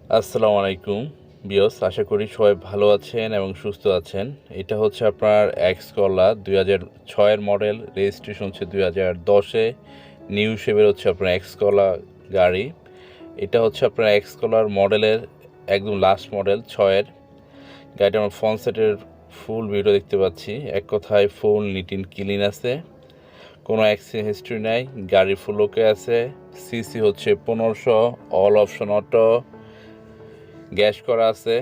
আসসালামু আলাইকুম বিয়স, আশা করি সবাই ভালো আছেন এবং সুস্থ আছেন। এটা হচ্ছে আপনার এক্স করলা 2006-এর মডেল, রেজিস্ট্রেশন হচ্ছে 2010-এ, নিউ শেপের হচ্ছে আপনার এক্স করলা গাড়ি। এটা হচ্ছে আপনার এক্স করলার মডেলের একদম লাস্ট মডেল 6-এর গাড়িটা। আমার ফ্রন্ট সেটের ফুল ভিডিও দেখতে পাচ্ছি। এক কথায় ফুল নিট অ্যান্ড ক্লিন আছে, কোনো অ্যাক্সিডেন্ট হিস্ট্রি নাই, গাড়ি ফুল ওকে আছে। সিসি হচ্ছে 1500, অল অপশন অটো, গ্যাস করা আছে।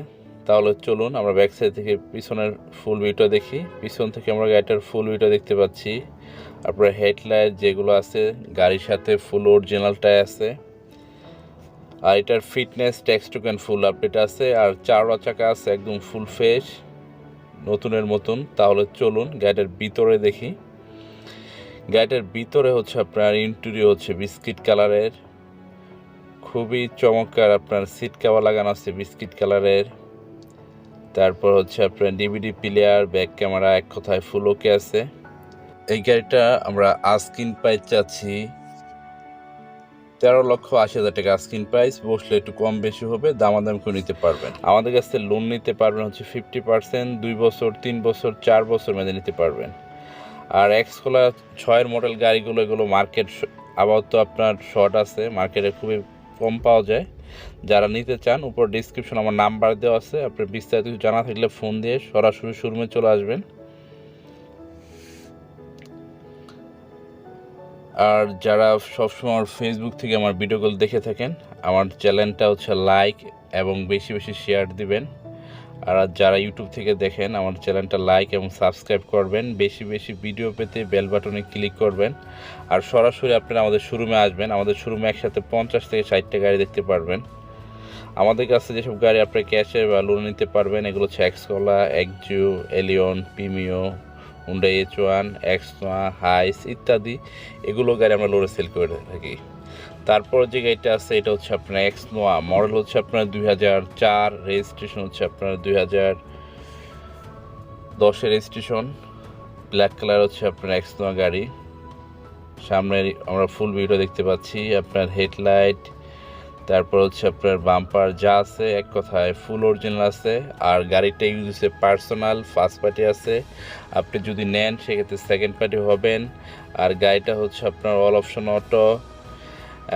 তাহলে চলুন আমরা ব্যাক সাইড থেকে পিছনের ফুল ভিউটা দেখি। পিছন থেকে আমরা গাড়িটার ফুল ভিউটা দেখতে পাচ্ছি। আপনার হেডলাইট যেগুলো আছে গাড়ির সাথে ফুল অরিজিনালটাই আছে। আর এটার ফিটনেস টেক্সটুকেন ফুল আপডেট আছে। আর চারটা চাকা আছে একদম ফুল ফ্রেশ, নতুনের মতন। তাহলে চলুন গাড়িটার ভিতরে দেখি। গাড়িটার ভিতরে হচ্ছে আপনার ইন্টেরিয়র হচ্ছে বিস্কিট কালারের, খুবই চমৎকার। আপনার সিট কভার লাগানো আছে বিস্কিট কালারের। তারপর হচ্ছে আপনার ডিভিডি প্লেয়ার, ব্যাক ক্যামেরা, এক কথায় ফুল ওকে আছে। এই গাড়িটা আমরা আস্কিন প্রাইস চাচ্ছি 13,80,000 টাকা আস্কিন প্রাইস। বসলে একটু কম বেশি হবে, দামাদাম করে নিতে পারবেন। আমাদের কাছ থেকে লোন নিতে পারবেন হচ্ছে 50%, 2 বছর, 3 বছর, 4 বছর মেয়াদে নিতে পারবেন। আর এক্স কোলা 6-এর মডেল গাড়িগুলো এগুলো মার্কেট আপাতত আপনার শর্ট আছে, মার্কেটে খুবই কম পাওয়া যায়। যারা নিতে চান উপর ডিসক্রিপশন আমার নাম্বার দেওয়া আছে, আপনার বিস্তারিত কিছু জানা থাকলে ফোন দিয়ে সরাসরি শোরুমে চলে আসবেন। আর যারা সবসময় আমার ফেসবুক থেকে আমার ভিডিওগুলো দেখে থাকেন, আমার চ্যানেলটা হচ্ছে লাইক এবং বেশি বেশি শেয়ার দিবেন। আর যারা ইউটিউব থেকে দেখেন আমার চ্যানেলটা লাইক এবং সাবস্ক্রাইব করবেন। বেশি বেশি ভিডিও পেতে বেল বাটনে ক্লিক করবেন। আর সরাসরি আপনারা আমাদের শোরুমে আসবেন। আমাদের শোরুমে একসাথে 50 থেকে 60টা গাড়ি দেখতে পারবেন। আমাদের কাছে যেসব গাড়ি আপনি ক্যাশে বা লোন নিতে পারবেন এগুলো হচ্ছে Axela, Axio, Allion, Premio, Honda H1, এক্সনোয়া, হাইস ইত্যাদি। এগুলো গাড়ি আমরা লোনে সেল করে থাকি। তারপর যে গাড়িটা আছে এটা হচ্ছে আপনার এক্সনোয়া, মডেল হচ্ছে আপনার 2004, রেজিস্ট্রেশন হচ্ছে আপনার 2010-এর রেজিস্ট্রেশন। ব্ল্যাক কালার হচ্ছে আপনার এক্সনোয়া গাড়ি। সামনে আমরা ফুল ভিডিও দেখতে পাচ্ছি। আপনার হেডলাইট, তারপর হচ্ছে আপনার বাম্পার যা আছে এক কথায় ফুল অরিজিনাল আছে। আর গাড়িটা ইউজ হচ্ছে পার্সোনাল, ফার্স্ট পার্টি আছে। আপনি যদি নেন সেক্ষেত্রে সেকেন্ড পার্টি হবেন। আর গাড়িটা হচ্ছে আপনার অল অপশন অটো।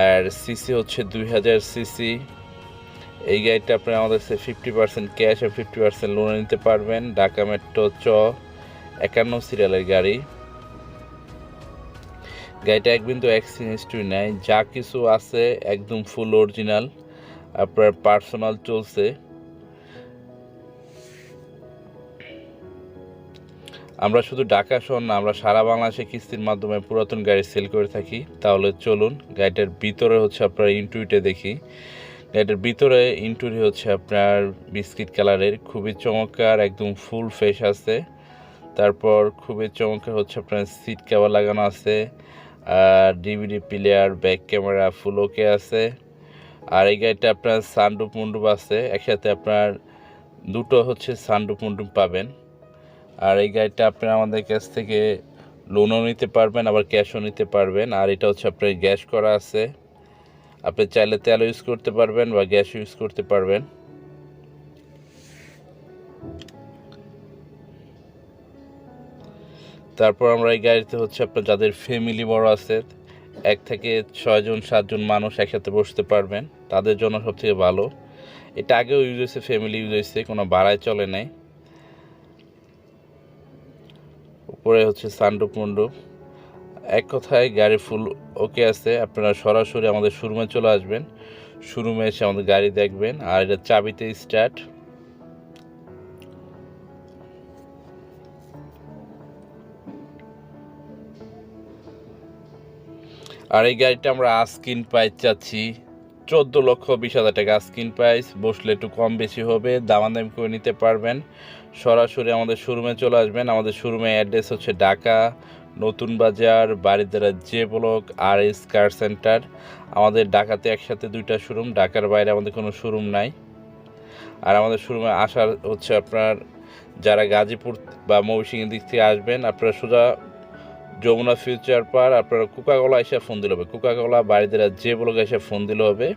আর সিসি হচ্ছে 2000 সিসি। এই গাড়িটা আপনি আমাদের কাছে 50% ক্যাশ আর 50% লোনে নিতে পারবেন। ঢাকা মেট্রো 51 সিরিয়ালের গাড়ি। গাড়িটা এক বিন্দু অ্যাক্সিডেন্ট হিস্ট্রি নেই, যা কিছু আছে একদম ফুল অরিজিনাল, আপনার পার্সোনাল চলছে। আমরা শুধু ঢাকা শহর না, আমরা সারা বাংলাদেশে কিস্তির মাধ্যমে পুরাতন গাড়ি সেল করে থাকি। তাহলে চলুন গাড়িটার ভিতরে হচ্ছে আপনার ইন্টুরিটা দেখি। গাড়িটার ভিতরে ইন্টুরি হচ্ছে আপনার বিস্কিট কালারের, খুবই চমৎকার, একদম ফুল ফ্রেশ আছে। তারপর খুবই চমৎকার হচ্ছে আপনার সিট কভার লাগানো আছে। আর DVD player, back camera full okay আছে। আর এই গাড়িটা আপনার সানরুফ মুন্ডুপ আছে, একসাথে আপনার দুটো হচ্ছে সানরুফ মুন্ডুপ পাবেন। আর এই গাড়িটা আপনি আমাদের কাছ থেকে লোনও নিতে পারবেন, আবার ক্যাশও নিতে পারবেন। আর এটা হচ্ছে আপনার গ্যাস করা আছে, আপনি চাইলে তেল ইউজ করতে পারবেন বা গ্যাস ইউজ করতে পারবেন। তারপর আমরা এই গাড়িতে হচ্ছে আপনার যাদের ফ্যামিলি বড় আছে, 1 থেকে 6 জন 7 জন মানুষ একসাথে বসতে পারবেন, তাদের জন্য সবথেকে ভালো। এটা আগেও ইউজ হয়েছে, ফ্যামিলি ইউজ হয়েছে, কোনো ভাড়ায় চলে নাই। উপরে হচ্ছে সানরুফ মুন্ডুপ, এক কথায় গাড়ি ফুল ওকে আছে। আপনারা সরাসরি আমাদের শোরুমে চলে আসবেন, শোরুমে এসে আমাদের গাড়ি দেখবেন। আর এটা চাবিতে স্টার্ট। আর এই গাড়িটা আমরা আস্কিন প্রাইস চাচ্ছি 14,20,000 টাকা আস্কিন প্রাইস। বসলে একটু কম বেশি হবে, দামাদামি করে নিতে পারবেন। সরাসরি আমাদের শোরুমে চলে আসবেন। আমাদের শোরুমের অ্যাড্রেস হচ্ছে ঢাকা নতুন বাজার, বাড়িধারা জে ব্লক, RS কার সেন্টার। আমাদের ঢাকাতে একসাথে 2টা শোরুম, ঢাকার বাইরে আমাদের কোনো শোরুম নাই। আর আমাদের শোরুমে আসার হচ্ছে আপনার যারা গাজীপুর বা ময়মনসিংহের দিক থেকে আসবেন, আপনারা সোজা যমুনা ফিউচার পার্ক, আপনারা কোকাকোলা এসে ফোন দিলে হবে। কোকাকোলা বাড়িধারা যে ব্লকে এসে ফোন দিলে হবে।